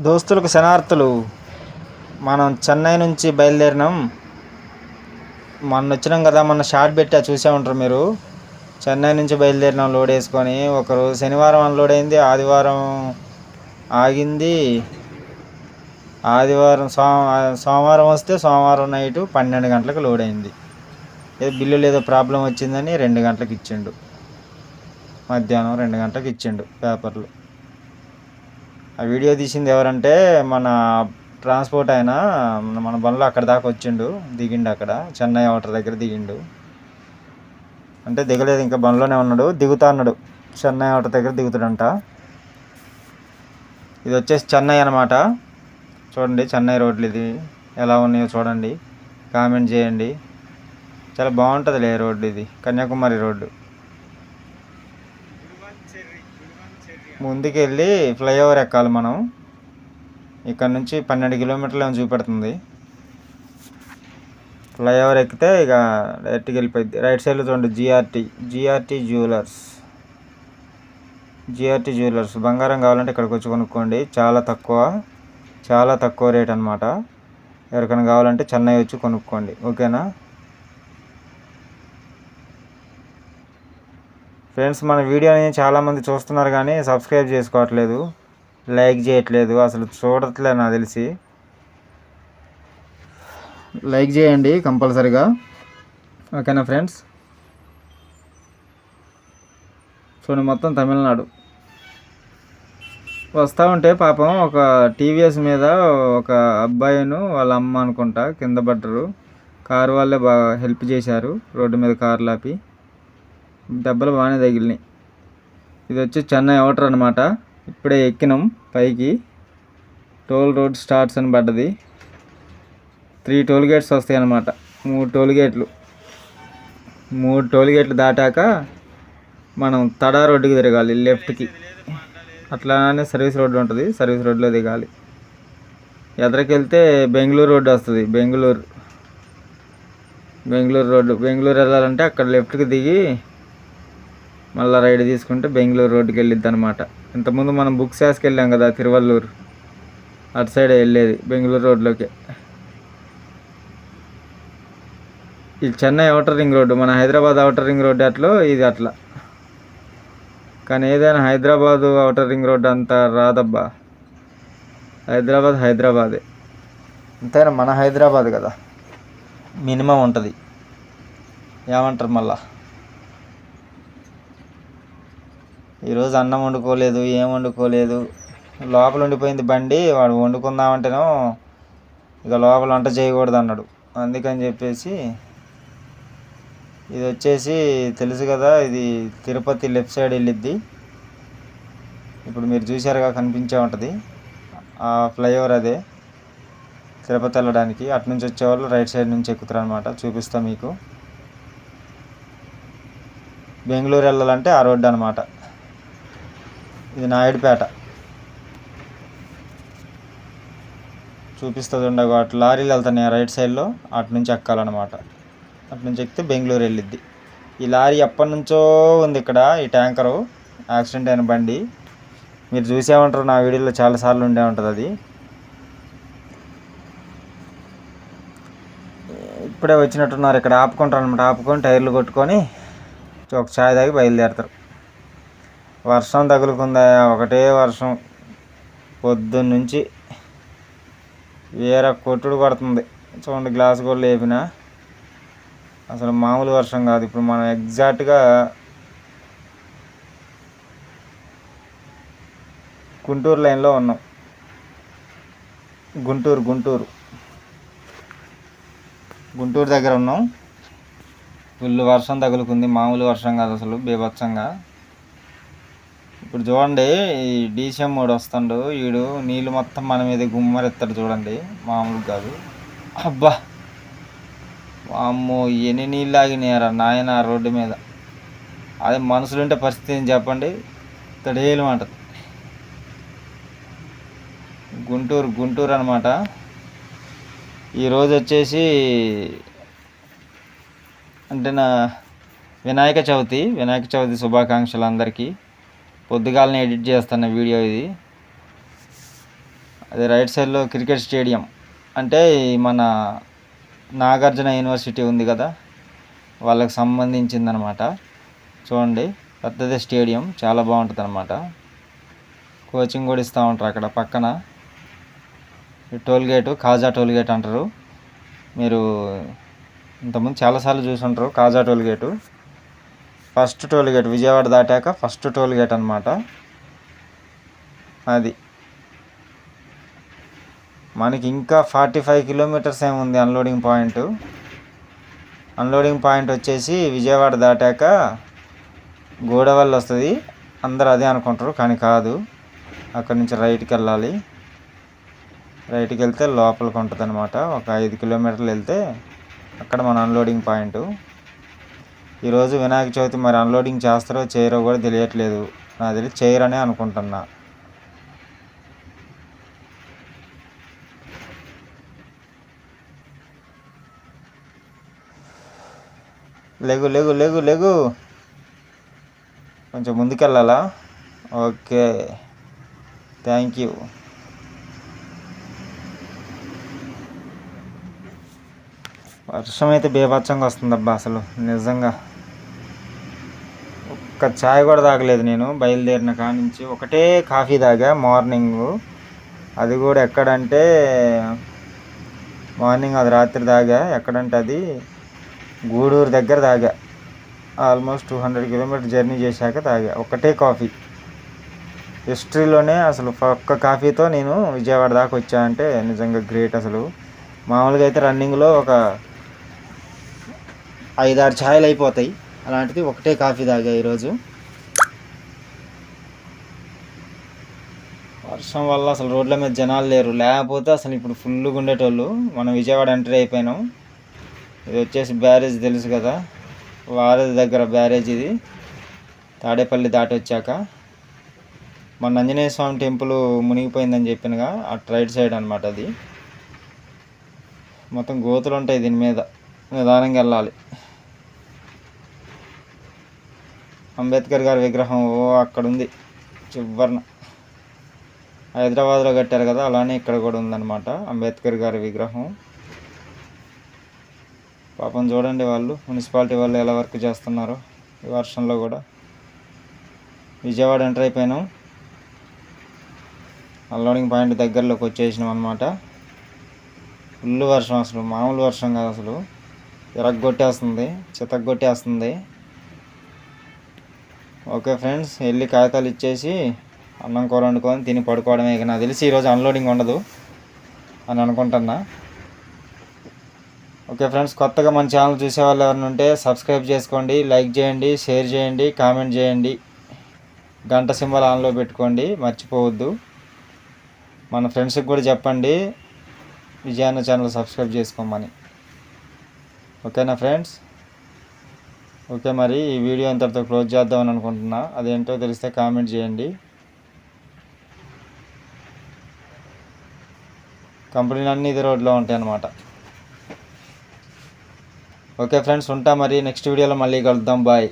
దోస్తులకు శనార్థులు. మనం చెన్నై నుంచి బయలుదేరినాం. మొన్న వచ్చినాం కదా, మొన్న షార్ట్ పెట్టా చూసే ఉంటారు మీరు. చెన్నై నుంచి బయలుదేరినాం లోడ్ వేసుకొని. ఒకరోజు శనివారం అన్లోడ్ అయింది, ఆదివారం ఆగింది, ఆదివారం సోమవారం వస్తే సోమవారం నైటు 12 గంటలకు లోడ్ అయింది. ఏదో బిల్లులు ఏదో ప్రాబ్లం వచ్చిందని 2 గంటలకు ఇచ్చిండు, మధ్యాహ్నం 2 గంటలకు ఇచ్చిండు పేపర్లు. ఆ వీడియో తీసింది ఎవరంటే మన ట్రాన్స్పోర్ట్ ఆయన మన బండ్లో అక్కడ దాకా వచ్చిండు, దిగిండు అక్కడ చెన్నై అవుటర్ దగ్గర దిగిండు. అంటే దిగలేదు, ఇంకా బండ్లోనే ఉన్నాడు, దిగుతా అన్నాడు. చెన్నై అవుటర్ దగ్గర దిగుతాడంట. ఇది వచ్చేసి చెన్నై అనమాట. చూడండి చెన్నై రోడ్లు ఇది ఎలా ఉన్నాయో చూడండి, కామెంట్ చేయండి. చాలా బాగుంటుందిలే రోడ్డు, ఇది కన్యాకుమారి రోడ్డు. ముందుకు వెళ్ళి ఫ్లైఓవర్ ఎక్కాలి మనం. ఇక్కడ నుంచి 12 కిలోమీటర్లు ఏమో చూపెడుతుంది. ఫ్లైఓవర్ ఎక్కితే ఇక డైరెక్ట్గా వెళ్ళిపోయింది. రైట్ సైడ్లో చూడండి జిఆర్టీ జ్యువెలర్స్. బంగారం కావాలంటే ఇక్కడికి వచ్చి కొనుక్కోండి, చాలా తక్కువ రేట్ అనమాట. ఎవరికైనా కావాలంటే చెన్నై వచ్చి కొనుక్కోండి, ఓకేనా ఫ్రెండ్స్. మన వీడియోని చాలామంది చూస్తున్నారు కానీ సబ్స్క్రైబ్ చేసుకోవట్లేదు, లైక్ చేయట్లేదు, అసలు చూడట్లేదు నాకు తెలిసి. లైక్ చేయండి కంపల్సరిగా, ఓకేనా ఫ్రెండ్స్. చూడండి మొత్తం తమిళనాడు వస్తూ ఉంటే పాపం ఒక టీవీఎస్ మీద ఒక అబ్బాయిను వాళ్ళ అమ్మ అనుకుంటా కింద పడ్డరు. కారు వాళ్ళే బాగా హెల్ప్ చేశారు, రోడ్డు మీద కార్లు ఆపి. దెబ్బలు బాగానే తగిలినాయి. ఇది వచ్చి చెన్నై అవుటర్ అనమాట. ఇప్పుడే ఎక్కినాం పైకి. టోల్ రోడ్ స్టార్ట్స్ అని పడ్డది. 3 టోల్ గేట్స్ వస్తాయి అన్నమాట. 3 టోల్ గేట్లు దాటాక మనం తడా రోడ్డుకి తిరగాలి లెఫ్ట్కి. అట్లానే సర్వీస్ రోడ్డు ఉంటుంది, సర్వీస్ రోడ్లో దిగాలి. ఎదరికెళ్తే బెంగళూరు రోడ్డు వస్తుంది. బెంగళూరు రోడ్డు. బెంగళూరు వెళ్ళాలంటే అక్కడ లెఫ్ట్కి దిగి మళ్ళీ రైడ్ తీసుకుంటే బెంగళూరు రోడ్డుకి వెళ్ళిద్ది అనమాట. ఇంతకుముందు మనం బుక్ శాస్కి వెళ్ళాం కదా, తిరువల్లూరు, అటు సైడ్ వెళ్ళేది బెంగళూరు రోడ్లోకి. ఇది చెన్నై అవుటర్ రింగ్ రోడ్డు, మన హైదరాబాద్ అవుటర్ రింగ్ రోడ్డు అట్లా, ఇది అట్లా. కానీ ఏదైనా హైదరాబాదు అవుటర్ రింగ్ రోడ్డు అంత రాదబ్బా. హైదరాబాదే అంతేనా, మన హైదరాబాద్ కదా, మినిమం ఉంటుంది. ఏమంటారు మళ్ళా. ఈరోజు అన్నం వండుకోలేదు, ఏం వండుకోలేదు, లోపల ఉండిపోయింది బండి. వాడు వండుకుందామంటేనో ఇక లోపల వంట చేయకూడదు అన్నాడు. అందుకని చెప్పేసి ఇది వచ్చేసి తెలుసు కదా, ఇది తిరుపతి లెఫ్ట్ సైడ్ వెళ్ళిద్ది. ఇప్పుడు మీరు చూసారుగా, కనిపించే ఉంటుంది ఆ ఫ్లైఓవర్, అదే తిరుపతి వెళ్ళడానికి. అటు నుంచి వచ్చేవాళ్ళు రైట్ సైడ్ నుంచి ఎక్కుతారు అనమాట. చూపిస్తా మీకు. బెంగళూరు వెళ్ళాలంటే ఆ రోడ్డు అనమాట. ఇది నాయుడుపేట. చూపిస్తుంది ఉండగా అటు లారీలు వెళ్తున్నాయి రైట్ సైడ్లో, అటు నుంచి ఎక్కాలన్నమాట. అటు నుంచి ఎక్కితే బెంగళూరు వెళ్ళిద్ది. ఈ లారీ ఎప్పటి నుంచో ఉంది ఇక్కడ, ఈ ట్యాంకరు యాక్సిడెంట్ అయిన బండి. మీరు చూసే ఉంటారు, నా వీడియోలో చాలాసార్లు ఉండే ఉంటుంది అది. ఇప్పుడే వచ్చినట్టున్నారు, ఇక్కడ ఆపుకుంటారు అనమాట. ఆపుకొని టైర్లు కొట్టుకొని ఒక ఛాయ్ తాగి బయలుదేరుతారు. వర్షం తగులుకుందా, ఒకటే వర్షం పొద్దున్నుంచి వేరే కొట్టుడు పడుతుంది. చూడండి గ్లాస్ కూడా లేపినా, అసలు మామూలు వర్షం కాదు. ఇప్పుడు మనం ఎగ్జాక్ట్గా గుంటూరు లైన్లో ఉన్నాం. గుంటూరు దగ్గర ఉన్నాం. ఫుల్ వర్షం తగులుకుంది, మామూలు వర్షం కాదు అసలు, బీభత్సంగా. ఇప్పుడు చూడండి, ఈ డీసీఎం మోడ్ వస్తాడు వీడు, నీళ్ళు మొత్తం మన మీద గుమ్మరెత్తాడు చూడండి, మామూలు కాదు. అబ్బా అమ్మో, ఎన్ని నీళ్ళు ఆగినాయారా నాయన రోడ్డు మీద. అదే మనుషులుంటే పరిస్థితి ఏం చెప్పండి, తడేలు అంటది. గుంటూరు అనమాట. ఈరోజు వచ్చేసి అంటే నా వినాయక చవితి శుభాకాంక్షలు అందరికీ. పొద్దుగాలనే ఎడిట్ చేస్తున్న వీడియో ఇది. అది రైట్ సైడ్లో క్రికెట్ స్టేడియం, అంటే మన నాగార్జున యూనివర్సిటీ ఉంది కదా, వాళ్ళకి సంబంధించిందనమాట. చూడండి, పెద్దదే స్టేడియం, చాలా బాగుంటుంది అనమాట. కోచింగ్ కూడా ఇస్తూ ఉంటారు అక్కడ పక్కన. టోల్గేటు కాజా టోల్గేట్ అంటారు. మీరు ఇంతకుముందు చాలాసార్లు చూసి ఉంటారు కాజా టోల్గేటు. ఫస్ట్ టోల్గేట్ విజయవాడ దాటాక ఫస్ట్ టోల్గేట్ అనమాట అది. మనకి ఇంకా 45 కిలోమీటర్స్ ఏముంది అన్లోడింగ్ పాయింట్. అన్లోడింగ్ పాయింట్ వచ్చేసి విజయవాడ దాటాక గోడవల్లి వస్తుంది. అందరూ అదే అనుకుంటారు, కానీ కాదు. అక్కడి నుంచి రైట్కి వెళ్ళాలి. రైట్కి వెళ్తే లోపలికి ఉంటుంది అనమాట. ఒక 5 కిలోమీటర్లు వెళ్తే అక్కడ మన అన్లోడింగ్ పాయింట్. ఈరోజు వినాయక చవితి, మరి అన్లోడింగ్ చేస్తారో చేయరో కూడా తెలియట్లేదు. నాకు తెలిసి చేయరనే అనుకుంటున్నా. లెగు లెగు లెగు లెగు, కొంచెం ముందుకెళ్ళాలా? Okay, thank you. వర్షం అయితే బీభత్సంగా వస్తుందబ్బా, అసలు నిజంగా. ఒక్క ఛాయ్ కూడా తాగలేదు నేను బయలుదేరిన కానించి. ఒకటే కాఫీ తాగా మార్నింగు. అది కూడా ఎక్కడంటే మార్నింగ్, అది రాత్రి తాగా. ఎక్కడంటే అది గూడూరు దగ్గర తాగా. ఆల్మోస్ట్ 200 కిలోమీటర్ జర్నీ చేశాక తాగా ఒకటే కాఫీ. హిస్టరీలోనే అసలు ఒక్క కాఫీతో నేను విజయవాడ దాకా వచ్చా అంటే నిజంగా గ్రేట్ అసలు. మామూలుగా అయితే రన్నింగ్లో ఒక 5-6 ఛాయలు అయిపోతాయి, అలాంటిది ఒకటే కాఫీ తాగా ఈరోజు. వర్షం వల్ల అసలు రోడ్ల మీద జనాలు లేరు, లేకపోతే అసలు ఇప్పుడు ఫుల్గా ఉండేటోళ్ళు. మనం విజయవాడ ఎంట్రీ అయిపోయినాం. ఇది వచ్చేసి బ్యారేజ్ తెలుసు కదా, వారధి దగ్గర బ్యారేజ్ ఇది. తాడేపల్లి దాటి వచ్చాక మన ఆంజనేయ స్వామి టెంపుల్ మునిగిపోయిందని చెప్పినగా, అటు రైట్ సైడ్ అనమాట అది. మొత్తం గోతులు ఉంటాయి దీని మీద, నిదానంగా వెళ్ళాలి. అంబేద్కర్ గారి విగ్రహం అక్కడ ఉంది చివరన. హైదరాబాద్లో కట్టారు కదా, అలానే ఇక్కడ కూడా ఉందన్నమాట అంబేద్కర్ గారి విగ్రహం. పాపం చూడండి వాళ్ళు, మున్సిపాలిటీ వాళ్ళు ఎలా వర్క్ చేస్తున్నారు ఈ వర్షంలో కూడా. విజయవాడ ఎంటర్ అయిపోయినాం, అన్లోడింగ్ పాయింట్ దగ్గరలోకి వచ్చేసినాం అనమాట. ఫుల్ వర్షం, అసలు మామూలు వర్షం కాదు, అసలు ఎరగొట్టేస్తుంది, చితగ్గొట్టేస్తుంది. ఓకే ఫ్రెండ్స్, వెళ్ళి కాగితాలు ఇచ్చేసి అన్నం కూర వండుకొని తిని పడుకోవడమే. ఇక నాకు తెలిసి ఈరోజు అన్లోడింగ్ ఉండదు అని అనుకుంటున్నా. ఓకే ఫ్రెండ్స్, కొత్తగా మన ఛానల్ చూసేవాళ్ళు ఎవరైనా ఉంటే సబ్స్క్రైబ్ చేసుకోండి, లైక్ చేయండి, షేర్ చేయండి, కామెంట్ చేయండి, గంట సింబల్ ఆన్లో పెట్టుకోండి, మర్చిపోవద్దు. మన ఫ్రెండ్స్కి కూడా చెప్పండి విజయాన్న ఛానల్ సబ్స్క్రైబ్ చేసుకోమని. ఓకేనా ఫ్రెండ్స్? ఓకే, మరి ఈ వీడియో ఇంతటితో క్లోజ్ చేద్దామని అనుకుంటున్నా. అదేంటో తెలిస్తే కామెంట్ చేయండి. కంపెనీలు అన్నీ ఇదే రోడ్లో ఉంటాయి అన్నమాట. ఓకే ఫ్రెండ్స్, ఉంటా. మరి నెక్స్ట్ వీడియోలో మళ్ళీ కలుద్దాం. బాయ్.